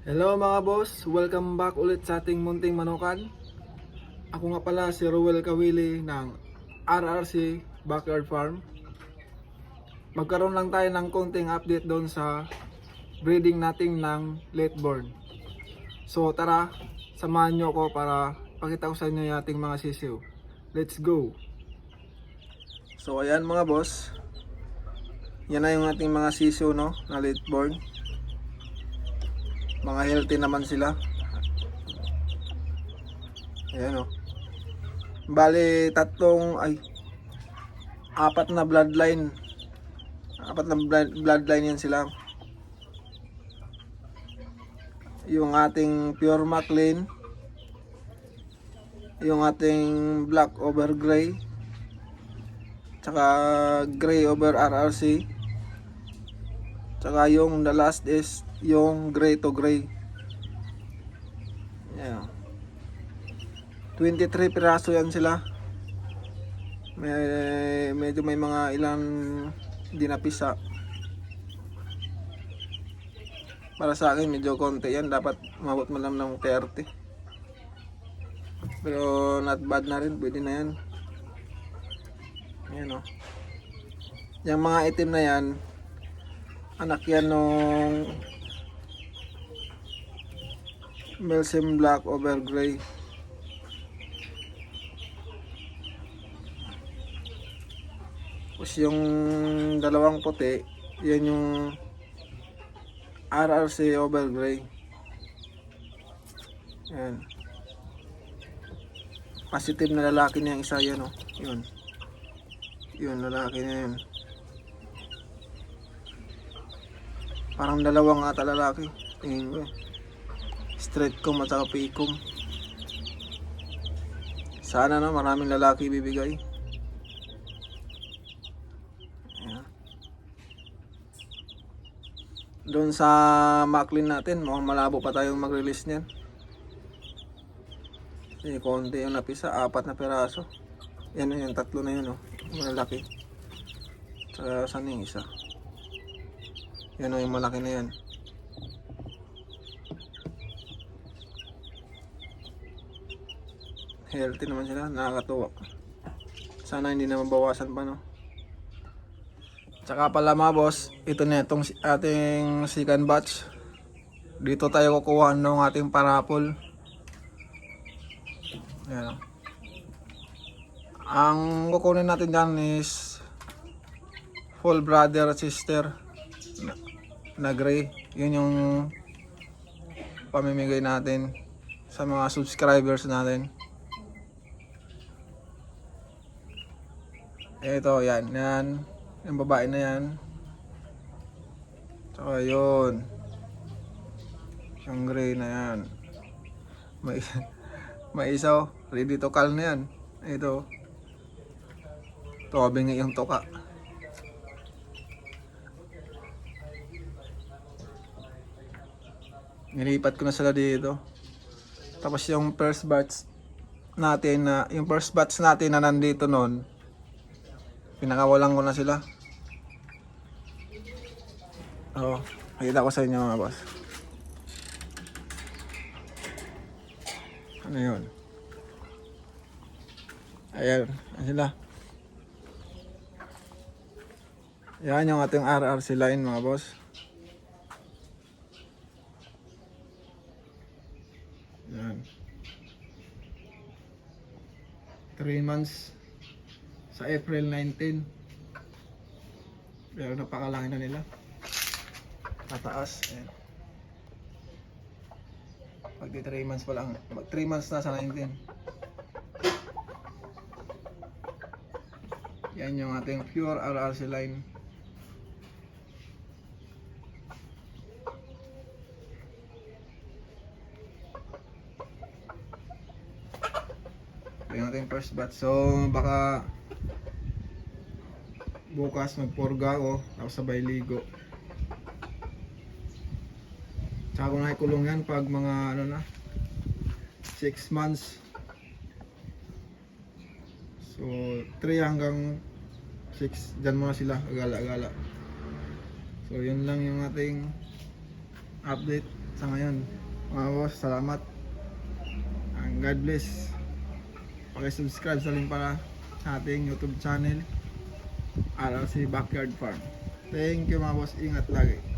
Hello mga boss, welcome back ulit sa ating munting manukan. Ako nga pala si Ruel Kawili ng RRC Backyard Farm. Magkaroon lang tayo ng konting update doon sa breeding natin ng late born. So tara, samahan nyo ako para pakita ko sa inyo yung ating mga sisiw. Let's go! So ayan mga boss, yan na yung ating mga sisiw no, na late born. Mga healthy naman sila. Ayan o. Bali apat na bloodline. Apat na bloodline yan sila. Yung ating pure Maclean, yung ating black over gray, tsaka gray over RRC, tsaka yung the last is yung gray to gray. Yeah. 23 piraso yan sila. Medyo may mga ilang dinapisa. Para sa akin medyo konti yan. Dapat mabot mo lang ng 30. Pero not bad na rin. Pwede na yan. Ayan o. Yung mga itim na yan, anak yan nung Melsim black over gray. Tapos yung dalawang puti, yan yung RRC over gray. Yan. Positive na lalaki na yung isa yan, oh. Yun. Yun, lalaki na yun. Parang dalawang ata lalaki. Tingin ko. Straight comb at saka picom. Sana no, maraming lalaki bibigay. Ayan. Doon sa Maclean natin, mukhang malabo pa tayong mag-release niyan. Kasi konti yung napisa, 4 na piraso. Yan yung tatlo na yun, oh. Malaki. Saka saan yung isa? Yan yung malaki na yan. Healthy naman sila, nakakatuwa. Sana hindi na mabawasan pa, no. Tsaka pala mga boss, ito na itong ating second batch. Dito tayo kukuha ng ating parapol. Ayan. Ang kukunin natin dyan is full brother at sister na gray. Yun yung pamimigay natin sa mga subscribers natin. Ito, yan. Yung babae na yan. Tsaka yun. Yung gray na yan. May isa, ready to call na yan. Ito. Tobing yung toka. Nilipat ko na sila dito. Tapos yung first batch natin na nandito noon, pinakawalan ko na sila. Oo, nakita ko sa inyo mga boss. Ano yun? Ayan, ayan sila. Yan yung ating RRC line mga boss. Yan. 3 months sa April 19. Pero napakalaki na nila. Tataas. Ayan. Pag di 3 months pa lang. 3 months na sa 19. Yan yung ating pure RRC line. Yung ating first batch. So baka bukas magpurga ako tapos sabay ligo. Tsaka ko nakikulong yan pag mga 6 months. So 3 hanggang 6 dyan muna sila, agala-agala. So yun lang yung ating update. sa ngayon. Mga boss, salamat. And God bless. Paki-subscribe sa link para sa ating YouTube channel, RRC Backyard Farm. Thank you mga boss. Ingat lagi.